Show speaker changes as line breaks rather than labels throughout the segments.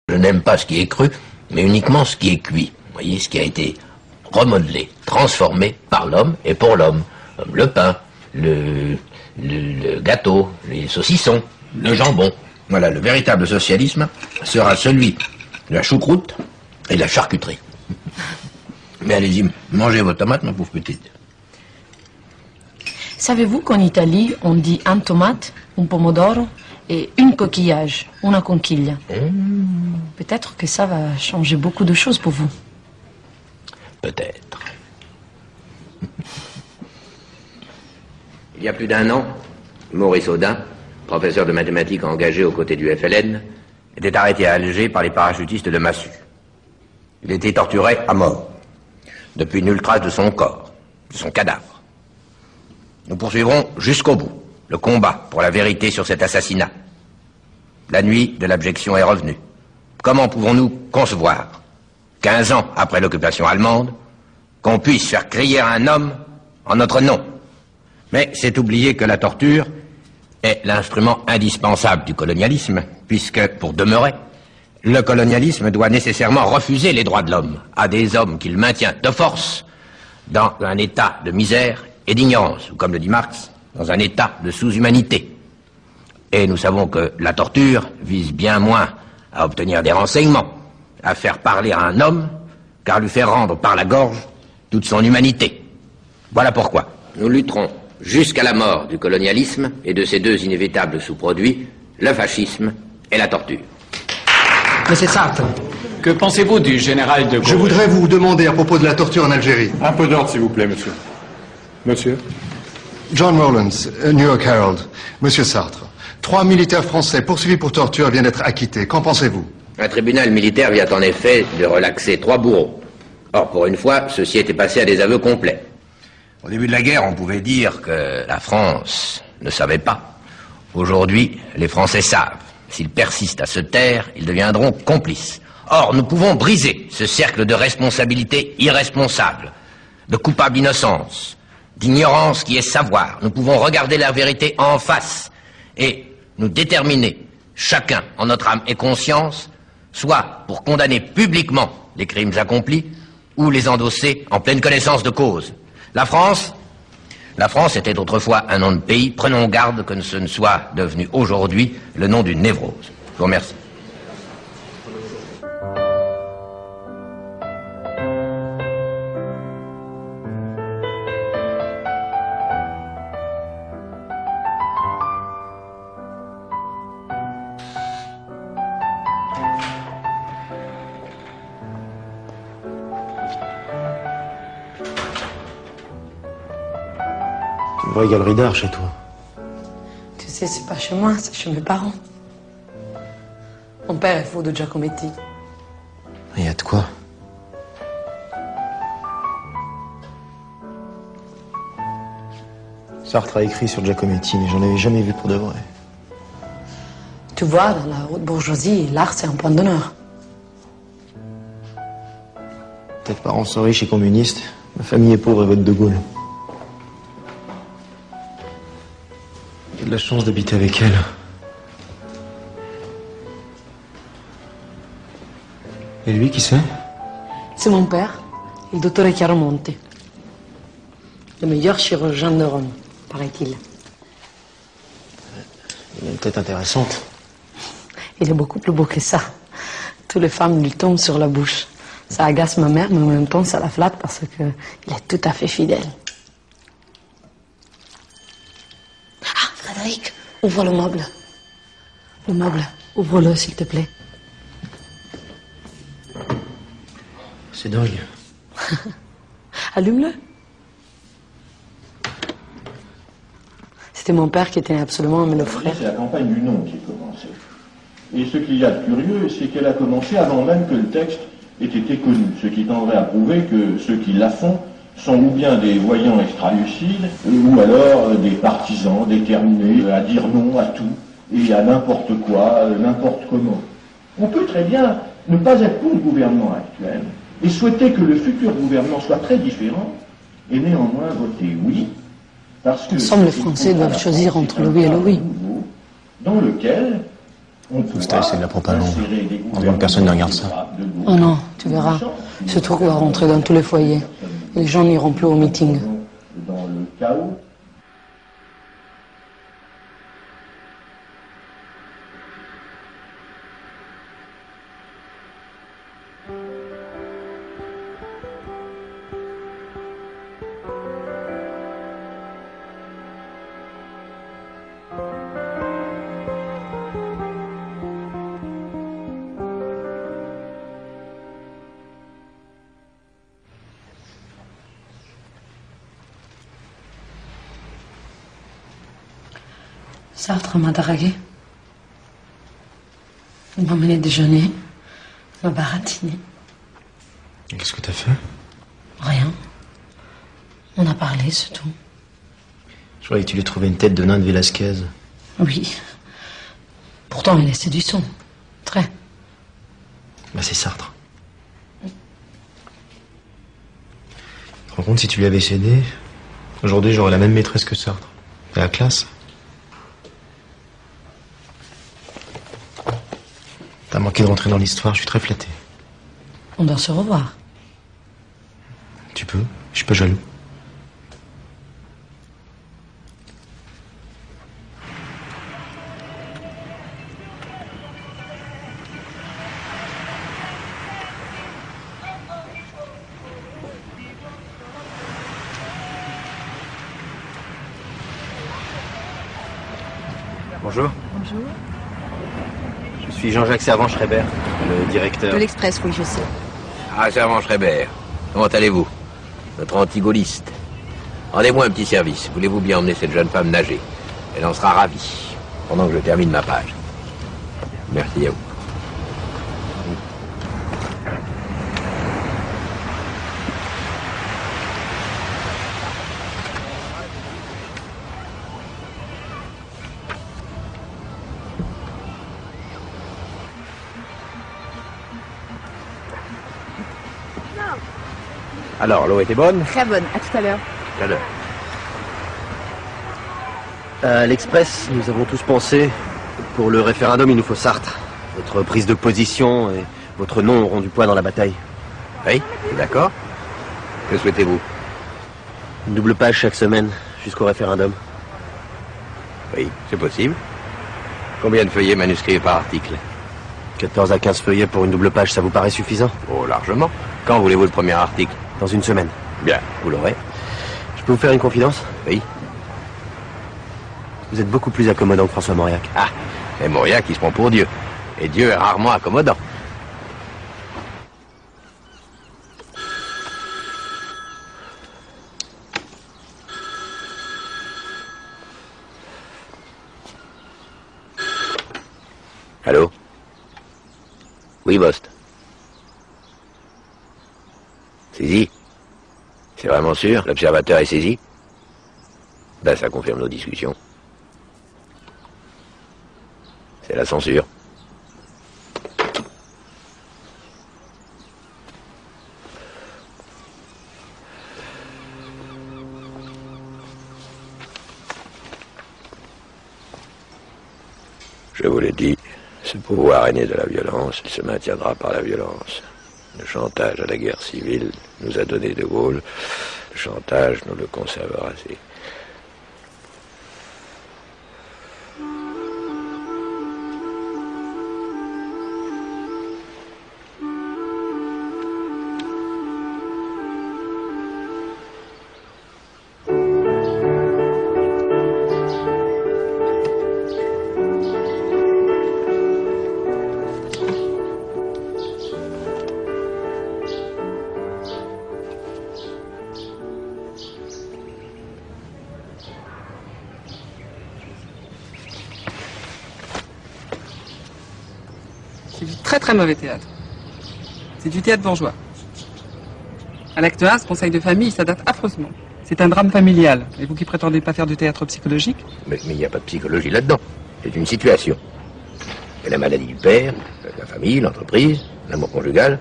Je n'aime pas ce qui est cru, mais uniquement ce qui est cuit. Vous voyez, ce qui a été remodelé, transformé par l'homme et pour l'homme. Comme le pain, le gâteau, les saucissons, le jambon. Voilà, le véritable socialisme sera celui de la choucroute et de la charcuterie. Mais allez-y, mangez vos tomates, ma pauvre petite.
Savez-vous qu'en Italie, on dit un tomate, un pomodoro et une coquillage, una conchiglia. Peut-être que ça va changer beaucoup de choses pour vous.
Peut-être. Il y a plus d'1 an, Maurice Audin, professeur de mathématiques engagé aux côtés du FLN, était arrêté à Alger par les parachutistes de Massu. Il était torturé à mort. Depuis nulle trace de son corps, de son cadavre. Nous poursuivrons jusqu'au bout le combat pour la vérité sur cet assassinat. La nuit de l'abjection est revenue. Comment pouvons-nous concevoir, 15 ans après l'occupation allemande, qu'on puisse faire crier un homme en notre nom? Mais c'est oublier que la torture est l'instrument indispensable du colonialisme, puisque, pour demeurer, le colonialisme doit nécessairement refuser les droits de l'homme à des hommes qu'il maintient de force dans un état de misère et d'ignorance, ou comme le dit Marx, dans un état de sous-humanité. Et nous savons que la torture vise bien moins à obtenir des renseignements, à faire parler à un homme, qu'à lui faire rendre par la gorge toute son humanité. Voilà pourquoi nous lutterons jusqu'à la mort du colonialisme et de ses 2 inévitables sous-produits, le fascisme et la torture.
Monsieur Sartre,
que pensez-vous du général de Gaulle?
Je voudrais vous demander à propos de la torture en Algérie.
Un peu d'ordre, s'il vous plaît, monsieur. Monsieur?
John Rowlands, New York Herald. Monsieur Sartre, 3 militaires français poursuivis pour torture viennent d'être acquittés. Qu'en pensez-vous?
Un tribunal militaire vient en effet de relaxer 3 bourreaux. Or, pour une fois, ceci était passé à des aveux complets. Au début de la guerre, on pouvait dire que la France ne savait pas. Aujourd'hui, les Français savent. S'ils persistent à se taire, ils deviendront complices. Or, nous pouvons briser ce cercle de responsabilité irresponsable, de coupable innocence, d'ignorance qui est savoir. Nous pouvons regarder la vérité en face et nous déterminer, chacun en notre âme et conscience, soit pour condamner publiquement les crimes accomplis ou les endosser en pleine connaissance de cause. La France était autrefois un nom de pays. Prenons garde que ce ne soit devenu aujourd'hui le nom d'une névrose. Je vous remercie.
Une vraie galerie d'art chez toi.
Tu sais, c'est pas chez moi, c'est chez mes parents. Mon père est fou de Giacometti.
Il y a de quoi? Sartre a écrit sur Giacometti, mais j'en avais jamais vu pour de vrai.
Tu vois, dans la haute bourgeoisie, l'art, c'est un point d'honneur.
Tes parents sont riches et communistes. Ma famille est pauvre et vote de Gaulle. J'ai de la chance d'habiter avec elle. Et lui, qui c'est?
C'est mon père, il dottore Chiaromonte. Le meilleur chirurgien de Rome, paraît-il.
Il a une tête intéressante.
Il est beaucoup plus beau que ça. Toutes les femmes lui tombent sur la bouche. Ça agace ma mère, mais en même temps, ça la flatte parce qu'il est tout à fait fidèle. Ah, Frédéric, ouvre le meuble. Le meuble, ouvre-le, s'il te plaît.
C'est dingue.
Allume-le. C'était mon père qui tenait absolument à me l'offrir.
C'est la campagne du non qui a commencé. Et ce qu'il y a de curieux, c'est qu'elle a commencé avant même que le texte ait été connu, ce qui tendrait à prouver que ceux qui la font sont ou bien des voyants extralucides, ou alors des partisans déterminés à dire non à tout, et à n'importe quoi, n'importe comment. On peut très bien ne pas être pour le gouvernement actuel, et souhaiter que le futur gouvernement soit très différent, et néanmoins voter oui, parce que...
Ensemble, les Français doivent choisir entre le oui et le oui.
Dans lequel
Style, c'est de la propagande. On dirait que personne ne regarde ça.
Oh non, tu verras. Ce truc va rentrer dans tous les foyers. Les gens n'iront plus au meeting.
Dans le chaos.
Sartre m'a dragué. Il m'a emmené déjeuner. Il m'a baratiné.
Qu'est-ce que t'as fait?
Rien. On a parlé, c'est tout.
Je croyais que tu lui trouvais une tête de nain de Velasquez.
Oui. Pourtant, il est séduisant. Très.
Bah, c'est Sartre. Tu te rends compte, si tu lui avais cédé, aujourd'hui j'aurais la même maîtresse que Sartre. Et la classe. T'as manqué de rentrer dans l'histoire, je suis très flatté.
On doit se revoir.
Tu peux, je suis pas jaloux. Bonjour.
Bonjour.
Je suis Jean-Jacques Servan-Schreiber, le directeur.
De l'Express, oui, je sais.
Ah, Servan-Schreiber. Comment allez-vous? Notre anti-gaulliste. Rendez-moi un petit service. Voulez-vous bien emmener cette jeune femme nager? Elle en sera ravie, pendant que je termine ma page. Merci à vous. Alors, l'eau était bonne?
Très bonne, à tout à l'heure.
Tout à l'heure.
À l'Express, nous avons tous pensé, pour le référendum, il nous faut Sartre. Votre prise de position et votre nom auront du poids dans la bataille.
Oui, d'accord. Que souhaitez-vous?
Une double page chaque semaine, jusqu'au référendum.
Oui, c'est possible. Combien de feuillets manuscrits par article?
14 à 15 feuillets pour une double page, ça vous paraît suffisant?
Oh, largement. Quand voulez-vous le premier article?
Dans une semaine.
Bien, vous l'aurez.
Je peux vous faire une confidence?
Oui.
Vous êtes beaucoup plus accommodant que François Mauriac.
Ah, et Mauriac qui se prend pour Dieu. Et Dieu est rarement accommodant. Allô? Oui, Bost. Saisi? C'est vraiment sûr? L'observateur est saisi? Ben, ça confirme nos discussions. C'est la censure. Je vous l'ai dit, ce pouvoir est né de la violence, il se maintiendra par la violence. Le chantage à la guerre civile nous a donné De Gaulle. Le chantage nous le conservera.
C'est du très très mauvais théâtre. C'est du théâtre bourgeois. À l'acte 1, ce conseil de famille, ça date affreusement. C'est un drame familial. Et vous qui prétendez pas faire du théâtre psychologique?
Mais il n'y a pas de psychologie là-dedans. C'est une situation. Et la maladie du père, la famille, l'entreprise, l'amour conjugal.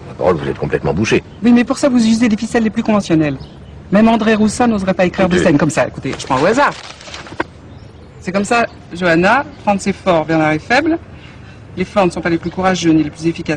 Ma parole, vous êtes complètement bouché.
Oui, mais pour ça, vous usez les ficelles les plus conventionnelles. Même André Roussin n'oserait pas écrire de scène comme ça. Écoutez, je prends au hasard. C'est comme ça, Johanna, prendre ses forts, Bernard est faible. Les forts ne sont pas les plus courageux ni les plus efficaces.